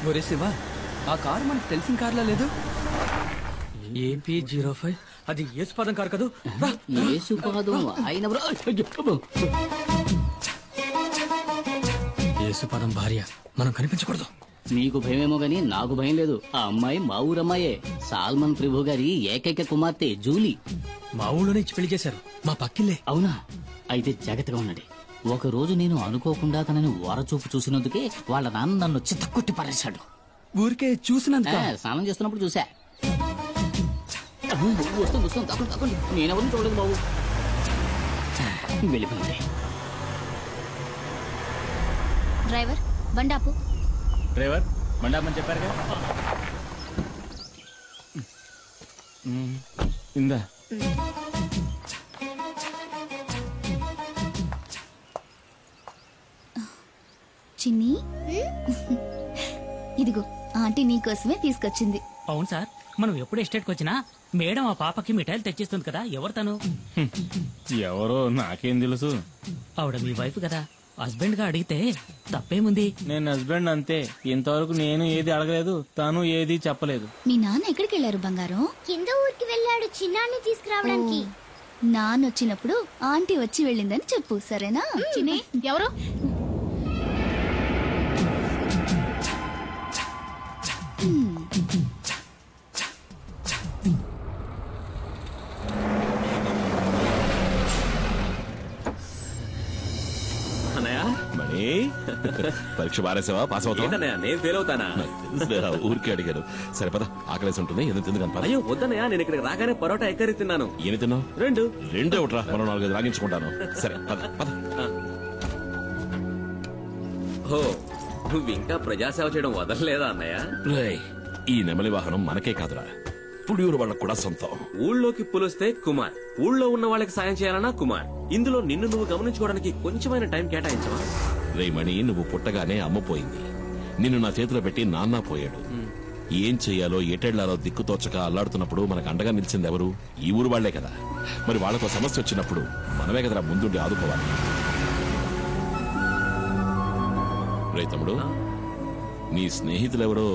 ఒరే శివ, ఆ కారు మనకు తెలిసిన కార్లా లేదు. AP05 అది యేసుపాదం కారు కదూ. యేసుపాదం భార్య, మనం కనిపించకూడదు. నీకు భయమేమో గాని నాకు భయం లేదు. ఆ అమ్మాయి మా ఊరమ్మాయే, సాల్మన్ ప్రభు గారి ఏకైక కుమార్తె జూలీ. మా ఊళ్ళోనే ఇచ్చి పెళ్లి చేశారు, మా పక్కిల్లే. అవునా? అయితే జాగ్రత్తగా ఉండండి. ఒక రోజు నేను అనుకోకుండా తనని ఓరచూపు చూసినందుకే వాళ్ళ నాన్న నన్ను చిత్తకొట్టి పారేశాడు. ఊరికే చూసినందుక? స్నానం చేస్తున్నప్పుడు చూసా. వస్తుంది తప్పండి. నేనెవరిని చూడలేదు బాబు. వెళ్ళిపోయింది. డ్రైవర్ బండాపు. డ్రైవర్ బండాపని చెప్పారు కదా. ఇందా చిన్ని, ఇదిగో ఆంటీ నీకోసమే తీసుకొచ్చింది. అవును సార్, మనం ఎప్పుడు ఎస్టేట్కి వచ్చినా మేడం ఆ పాపకి మిఠాయిలు తెచ్చిస్తుంది కదా. ఎవరు తను? ఎవరో నాకేం తెలుసు. ఆవిడ మీ వైఫ్ కదా. హస్బెండ్ గా అడిగితే తప్పేముంది? నేను హస్బెండ్ అంతే. ఇంతవరకు నేను ఏది అడగలేదు, తను ఏది చెప్పలేదు. మీ నాన్న ఎక్కడికి వెళ్ళారు బంగారం? కింద ఊరికి వెళ్ళాడు చిన్నాన్ని తీసుకురావడానికి. నాన్న వచ్చినప్పుడు ఆంటీ వచ్చి వెళ్ళిందని చెప్పు, సరేనా? చిన్ని, ఎవరు? పరీక్ష బారేసావా? పాస్ అవుతా? నేను ఫెయిల్ అవుతానా? ఊరికే అడిగారు. సరే పద, ఆకలేసి ఉంటుంది. ఎందుకు తిందుకని? అయ్యో వద్దనయ్యా, నేను ఇక్కడికి రాగానే పరోటా ఎక్కరి తిన్నాను. ఏమి తిన్నావు? రెండు ఒకట్రా, మరో 4 రాగించుకుంటాను. సరే పద పద. ఓ, నువ్వు ఇంకా ప్రజాసేవ చేయడం వదలలేదా అన్నయ్య? ఈ నెమలి వాహనం మనకే కాదురా, పుడియూరు వాళ్ళకు కూడా సొంతం. ఊళ్ళోకి పులిస్తే కుమార్, ఊళ్ళో ఉన్న వాళ్ళకి సాయం చేయాలన్నా కుమార్. ఇందులో నిన్ను నువ్వు గమనించుకోవడానికి కొంచెమైన టైం కేటాయించవా? రేమణి, నువ్వు పుట్టగానే అమ్మ పోయింది. నిన్ను నా చేతిలో పెట్టి నాన్న పోయాడు. ఏం చెయ్యాలో ఎటెళ్లాలో దిక్కుతోచక అల్లాడుతున్నప్పుడు మనకు అండగా నిలిచింది ఎవరు? ఈ ఊరు వాళ్లే కదా. మరి వాళ్లకు సమస్య వచ్చినప్పుడు మనమే కదరా ముందుండి ఆదుకోవాలి. రే తమ్ముడు, నీ స్నేహితులెవరో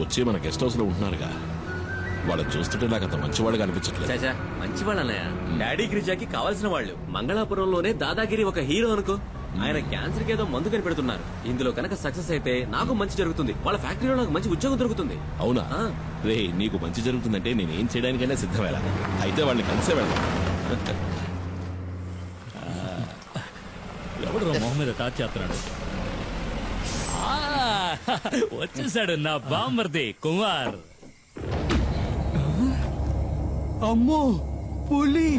వచ్చి మన గెస్ట్ హౌస్ లో ఉంటున్నారుగా. వాళ్ళని చూస్తుంటే నాకు అంత మంచివాళ్ళుగా అనిపించట్లేదు. మంచివాళ్ళు అన్నయ్య, డాడీ గిరిజాకి కావాల్సిన వాళ్ళు. మంగళాపురంలోనే దాదాగిరి ఒక హీరో అనుకో. ఆయన క్యాన్సర్ కి ఏదో మందు కనిపెడుతున్నారు. ఇందులో కనుక సక్సెస్ అయితే నాకు మంచి జరుగుతుంది, వాళ్ళ ఫ్యాక్టరీలో నాకు మంచి ఉద్యోగం దొరుకుతుంది. అవునా? రే, నీకు మంచి జరుగుతుందంటే నేనేం చేయడానికైనా సిద్ధమేలా. అయితే వాళ్ళని కలిసే వెళ్దాం. ఎవడు మొహం మీద టాచ్ చేస్తున్నాడు? వచ్చేసాడు నా బామ్మర్ది కుమార్. అమ్మో, పులి!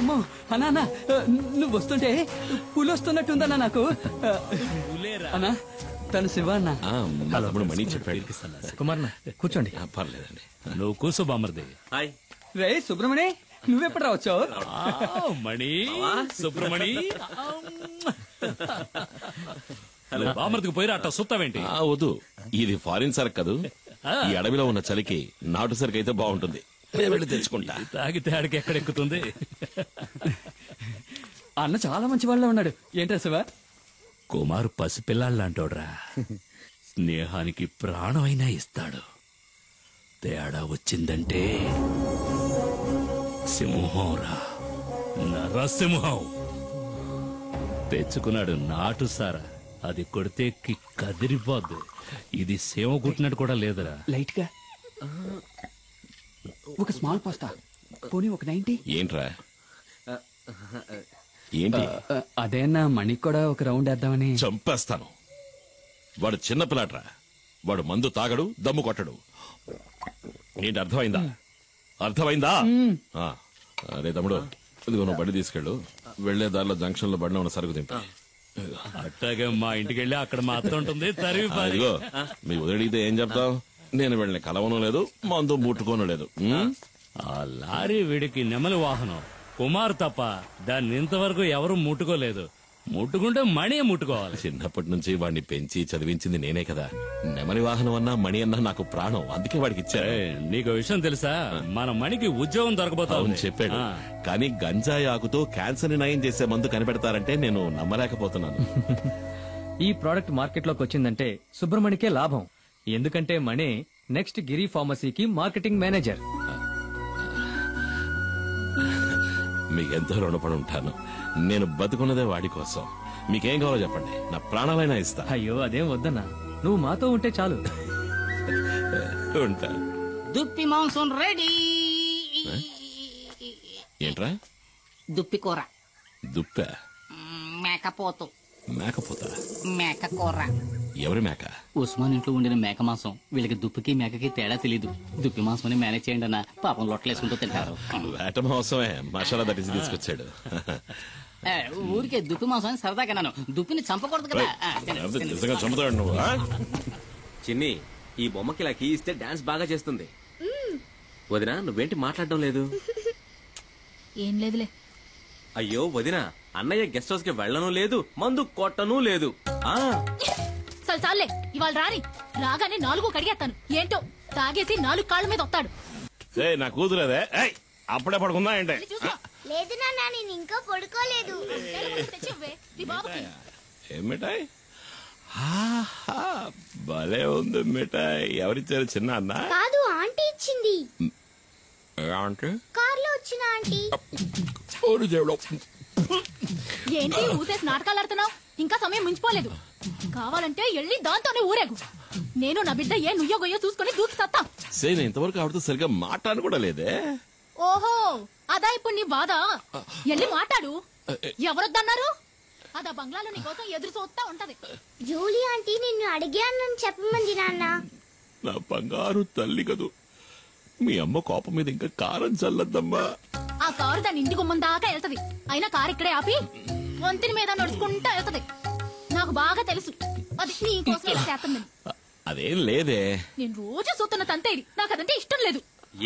అమ్మో అన్నా, నువ్వు వస్తుంటే పులి వస్తున్నట్టుందన్నా నాకు. అన్నా, తను శివ అన్న. తమ్ముడు మణి చెప్పాడు. కుమార్ కూర్చోండి. పర్లేదండి, నువ్వు కూర్చో బామ్మర్ది. రే సుబ్రమణి, నువ్వెప్పుడు రావచ్చావు? మణి, సుబ్రమణి, బామ్మర్దికి పోయిరా అట్ట సుత్తావేంటి? వద్దు, ఇది ఫారిన్ సరుకు కదూ. ఈ అడవిలో ఉన్న చలికి నాటు సరుకు అయితే బాగుంటుంది. వెళ్ళి తెచ్చుకుంటా. తాగితే ఆడికి ఎక్కడెక్కుతుంది? అన్న చాలా మంచి వాళ్ళ ఉన్నాడు. ఏంటా శివ? కుమార్ పసిపిల్లాళ్ళంటోడ్రా, స్నేహానికి ప్రాణమైనా ఇస్తాడు. తేడా వచ్చిందంటే సింహంరా, నరసింహం. తెచ్చుకున్నాడు నాటు సారా, అది కొడితే కదిరిపోద్దు. ఇది సేవ కుట్టినట్టు కూడా లేదురా. లైట్ గా ఒక స్మాల్ పాస్తా, పోనీ ఒక 90. ఏంట్రా? ఏంటి? అదేనా మణికి కూడా ఒక రౌండ్ వేద్దామని. చంపేస్తాను. వాడు చిన్న పిల్లాడ్రా, వాడు మందు తాగడు, దమ్ము కొట్టడు. ఏంటి అర్థమైందా? అర్థమైందా? అరే తమ్ముడు, ఇదిగో నువ్వు బండి తీసుకెళ్ళు. వెళ్లే దారిలో జంక్షన్ లో బండి ఉన్న సరుకు తింటా. అట్టాగే మా ఇంటికి వెళ్ళి అక్కడ మా అత్త ఉంటుంది. ఇదిగో మీ వదిలితే ఏం చెప్తావు? నేను వెళ్ళిన కలవను లేదు, మందు ముట్టుకోను లేదు. ఆ లారీ వీడికి నెమలి వాహనం. కుమార్ తప్ప దాన్ని ఇంతవరకు ఎవరు ముట్టుకోలేదు. ముట్టుకుంటే మణి ముట్టుకోవాలి. చిన్నప్పటి నుంచి వాడిని పెంచి చదివించింది నేనే కదా. నెమలి వాహనం అన్నా మణి అన్నా నాకు ప్రాణం, అందుకే వాడికి ఇచ్చా. నీకు విషయం తెలుసా, మన మణికి ఉద్యోగం దొరకబోతా అవును ఉంది. చెప్పాడు. కానీ గంజాయి ఆకుతో క్యాన్సర్ ని నయం చేసే మందు కనిపెడతారంటే నేను నమ్మలేకపోతున్నాను. ఈ ప్రోడక్ట్ మార్కెట్ లోకి వచ్చిందంటే సుబ్రమణికే లాభం. ఎందుకంటే మణి నెక్స్ట్ గిరి ఫార్మసీకి మార్కెటింగ్ మేనేజర్. మీకెంతో రుణపడి ఉంటాను. నేను బతుకున్నదే వాడి కోసం. మీకేం కావాలో చెప్పండి, నా ప్రాణాలైనా ఇస్తా. అయ్యో అదేం వద్దన్నా, నువ్వు మాతో ఉంటే చాలు. ఉంటా. దుప్పి మాంసం రెడీ. ఏంట్రా? దుప్పి కూర. దుప్ప? మేకపోతు. మేకపోతా? మేక కూర. ఎవరి మేక? ఉస్మాన్ ఇంట్లో ఉండిన మేక మాంసం. వీళ్ళకి దుప్పికి మేకకి తేడా తెలీదు. దుప్పి మాంసం మేనేజ్ చేయండి అన్న, పాపం లొట్టలేసుకుంటూ తింటారు. వేట మాంసమే, మసాలా దట్టించి తీసుకొచ్చాడు. ఊరికే దుప్పి మాంసం సరదాగా నన్ను దుప్పిని చంపకూడదు కదా. నిజంగా చంపుతాడు నువ్వు. చిన్ని, ఈ బొమ్మకి ఇలా కీ ఇస్తే డాన్స్ బాగా చేస్తుంది. వదినా, నువ్వేంటి మాట్లాడడం లేదు? ఏం లేదులే. అయ్యో వదినా, అన్నయ్య గెస్ట్ హౌస్ కి వెళ్ళను లేదు, మందు కొట్టను లేదు. చాలే, ఇవాళ రాని రాగానే 4 కడిగేస్తాను. ఏంటో తాగేసి 4 కాళ్ళ మీద వస్తాడు. నా కూతురేదే, అప్పుడే పడుకుందా ఏంటే? లేదు నాన్న, నేను ఇంకా పడుకోలేదు. ఏం మిఠాయి? భలే ఉంది మిఠాయి. ఎవరిచ్చారు? చిన్న అన్న? కాదు, ఆంటీ ఇచ్చింది. కార్లో వచ్చిన ఆంటీ. ఏంటి ఊసేసి నాటకాలు ఆడుతున్నావు? ఇంకా సమయం మించిపోలేదు. కావాలంటే వెళ్ళి దాంతోనే ఊరేగు. నేను నా బిడ్డ ఏ నుయ్యో గొయ్యో చూసుకుని దూకి సత్తా. నేను ఇంతవరకు ఆవిడతో సరిగ్గా మాట్లాడను కూడా లేదే. ఓహో, అదా ఇప్పుడు నీ బాధ? వెళ్ళి మాట్లాడు. ఎవరొద్దన్నారు? అదా బంగ్లాలో నీ కోసం ఎదురు చూస్తా ఉంటది. జూలీ ఆంటీ నిన్ను అడిగానని చెప్పమంది నాన్న. నా బంగారు తల్లి కదూ. మీ అమ్మ కోపం మీద ఇంకా కారం చల్లద్దమ్మా. ఆ కారు దాని ఇంటి గుమ్మం దాకా వెళ్తది. అయినా కారు ఇక్కడే ఆపి వంతిని మీద నడుచుకుంటా వెళ్తది. నాకు బాగా తెలుసు అది నీ కోసం ఇలా చేస్తుందని. అదేం లేదే. నేను రోజు చూస్తున్న తంతే ఇది. నాకు అదంటే ఇష్టం లేదు.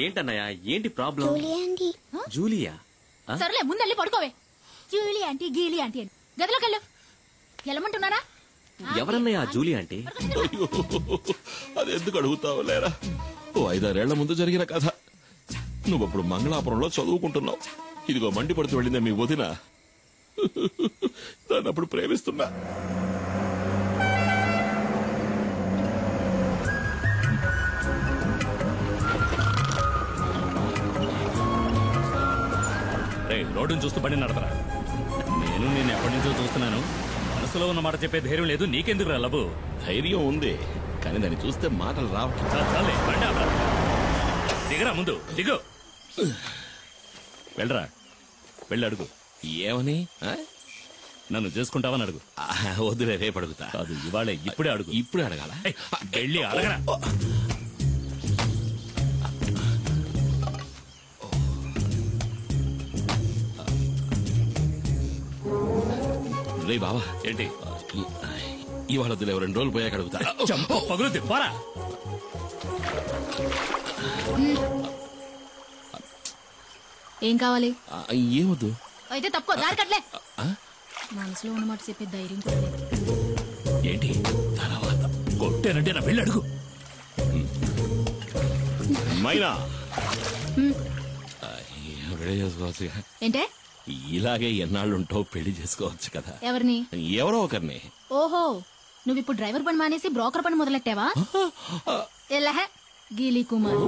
ఏంటన్నయ్య, ఏంటి ప్రాబ్లం? Julie aunty. జూలియా? సరేలే, ముందెళ్ళి పడుకోవే. జూలీ ఆంటీ గీలీ ఆంటీ అని గదిలోకెళ్ళు. వెళ్ళమంటున్నారా? ఎవరన్నయ్య జూలీ ఆంటీ? అది ఎందుకు అడుగుతావు లేరా? 5-6 ఏళ్ల ముందు జరిగిన కథ. నువ్వప్పుడు మంగళాపురంలో చదువుకుంటున్నావు. ఇదిగో మండిపడుతూ వెళ్ళిందే మీ వదిన. దాన్ని అప్పుడు ప్రేమిస్తున్నా. రోడ్డును చూస్తూ బండి నడపరా. నేను నిన్ను ఎప్పటి నుంచో చూస్తున్నాను. మనసులో ఉన్న మాట చెప్పే ధైర్యం లేదు నీకెందుకు రా లబు? ధైర్యం ఉంది, కానీ దాన్ని చూస్తే మాటలు రావట్లేదు. బండి ఆపరా. దిగరా, ముందు దిగు. వెళ్ళరా, వెళ్ళి అడుగు. ఏమని? నన్ను చేసుకుంటావని అడుగు. వద్దులే, రేపు అడుగుతా. కాదు, ఇవాళే, ఇప్పుడే అడుగు. ఇప్పుడే అడగాల? వెళ్ళి అడగరా. రే బావా, ఏంటి? ఇవాళ వద్దులే, 2 రోజులు పోయాక అడుగుతా. చంప పగులుద్ది, పోరా. ఏం కావాలి? ఏమొద్దు. అయితే తప్పుకో, దారి కట్లే. మనసులో ఉన్నమాట చెప్పే ధైర్యం కూడా లేదు. ఏంటి తర్వాత కొట్టేనంటే నా వెళ్ళి అడుగు. మైనా, పెళ్లి చేసుకోవచ్చు. ఏంటే? ఇలాగే ఎన్నాళ్ళుంటో పెళ్లి చేసుకోవచ్చు కదా. ఎవరిని? ఎవరో ఒకరిని. ఓహో, నువ్విప్పుడు డ్రైవర్ పని మానేసి బ్రోకర్ పని మొదలెట్టావా? ఎలహ గీలీ కుమార్.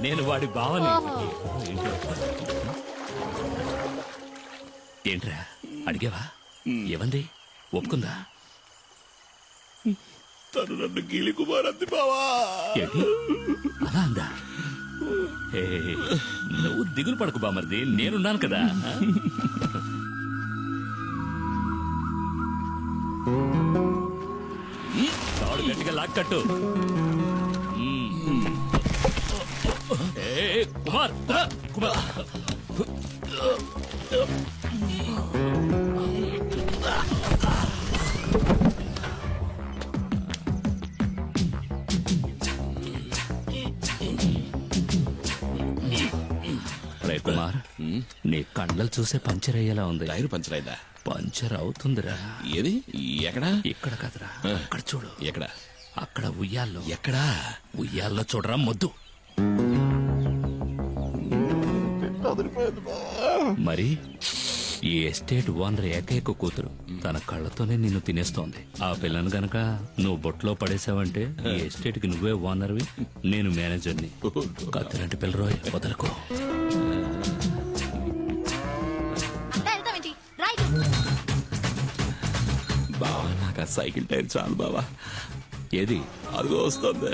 నేను వాడి బావని. ఏంట్రా అడిగావా? ఏమంది? ఒప్పుకుందా? తను నన్ను గీలి కుమార్ అంది బావా. ఏంటి అలా అందా? నువ్వు దిగులు పడకు బామర్ది, నేనున్నాను కదా. తాడు గట్టిగా లాక్కట్టు. కుమార్, కుమార్. రే కుమార్, నీ కండలు చూసే పంచర్ అయ్యేలా ఉంది. టైర్ పంచర్ అయిందా? పంచర్ అవుతుందిరా. ఏది? ఎక్కడా? ఇక్కడ కదరా, అక్కడ చూడు. ఎక్కడ? అక్కడ ఉయ్యాల్లో. ఎక్కడా? ఉయ్యాల్లో చూడరా మొద్దు. మరి ఈ ఎస్టేట్ ఓనర్ ఏకైక కూతురు తన కళ్ళతోనే నిన్ను తినేస్తోంది. ఆ పిల్లను గనక నువ్వు బొట్లో పడేసావంటే ఈ ఎస్టేట్ కి నువ్వే ఓనర్వి, నేను మేనేజర్ని. కత్తిలాంటి పిల్లరోయ్, వదలకు. బావా నాకు ఆ సైకిల్ టైర్ చాలు బావా. ఏది? అదిగో వస్తుంది.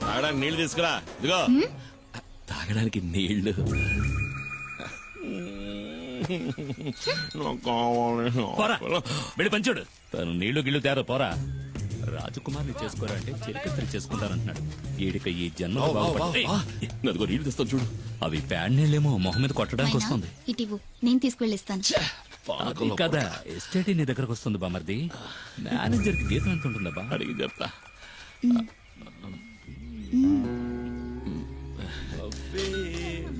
తాగడానికి నీళ్లు తీసుకురా. ఇదిగో తాగడానికి నీళ్లు. పోరా, వెళ్ళి పంచుడు. తను నీళ్లు గిళ్ళు తేరా, పోరా. రాజకుమార్ని చేసుకోరా అంటే చిరకత్రి చేసుకుంటానంటున్నాడు. ఈడిక ఈ జన్మ అదిగో నీళ్లు తెస్తాను చూడు. అవి ప్యాడ్ నీళ్ళేమో మొహం మీద కొట్టడానికి వస్తుంది. ఇటివు, నేను తీసుకువెళ్ళిస్తాను. అది కదా, ఎస్టేట్ నీ దగ్గరకు వస్తుంది బామర్ది. మేనేజర్ కి జీతం ఎంత ఉంటుందా? అడిగి చెప్తా.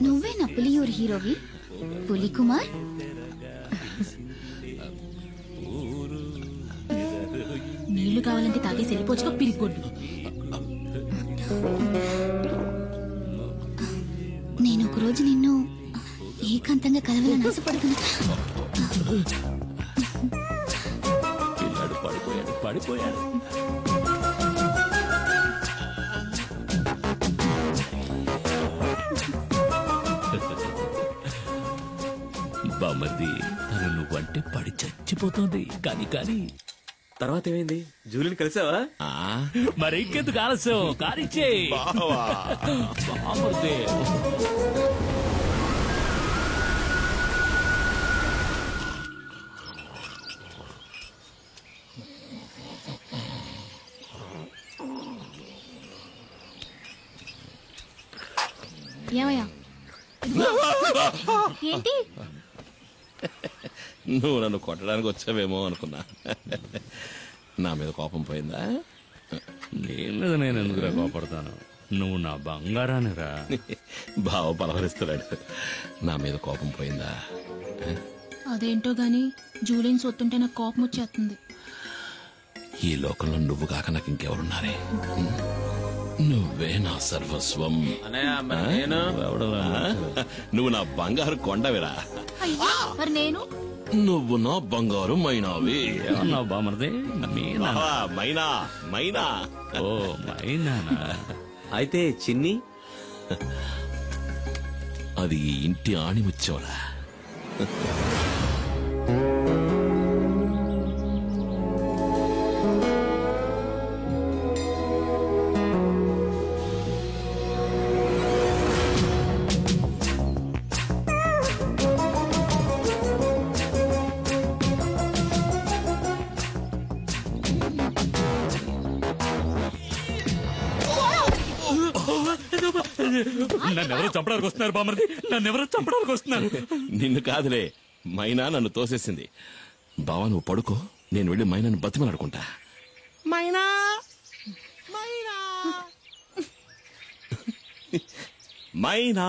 నువ్వే నా పులియూరు హీరోవి, పులి కుమార్. నీళ్లు కావాలంటే తాగేసి వెళ్ళిపోవచ్చుగా పిరిగొడ్డు. నేను ఒక రోజు నిన్ను ఏకాంతంగా కలవాలని ఆశపడుతున్నా. పిల్లాడు పడిపోయాడు, పడిపోయాడు. బామర్ది, తను నువ్వంటే పడి చచ్చిపోతుంది. కానీ తర్వాత ఏమైంది? జూలిని కలిసావా? మరి ఇంకెందుకు ఆలస్యం, కానిచ్చే. బామర్ది, ఏమయ్యా? ఏంటి? నువ్వు నన్ను కొట్టడానికి వచ్చావేమో అనుకున్నా. నా మీద కోపం పోయిందా? నీ మీద నేను ఎందుకురా కోపడతాను? నువ్వు నా బంగారాన్ని రా. బావ పలవరిస్తున్నాడు. నా మీద కోపం పోయిందా? అదేంటో గాని జూలిని సొత్తుంటే నాకు కోపం వచ్చేస్తుంది. ఈ లోకంలో నువ్వు కాక నాకు ఇంకెవరున్నారే? నువ్వే నా సర్వస్వం. నువ్వు నా బంగారు కొండవిరా. అయ్యో, మరి నేను? నువ్వు నా బంగారు మైనావి. ఏమన్నావు బామర్ది? మైనా, మైనా. ఓ మైనానా? అయితే చిన్ని? అది ఈ ఇంటి ఆణిముచ్చోరా. నన్నెవరో చంపడానికి వస్తున్నారు బామర్ది, నన్నెవరో చంపడానికి వస్తున్నారు. నిన్ను కాదులే, మైనా నన్ను తోసేసింది. బావా నువ్వు పడుకో, నేను వెళ్ళి మైనాను బతిమలాడుకుంటా. మైనా, మైనా, మైనా.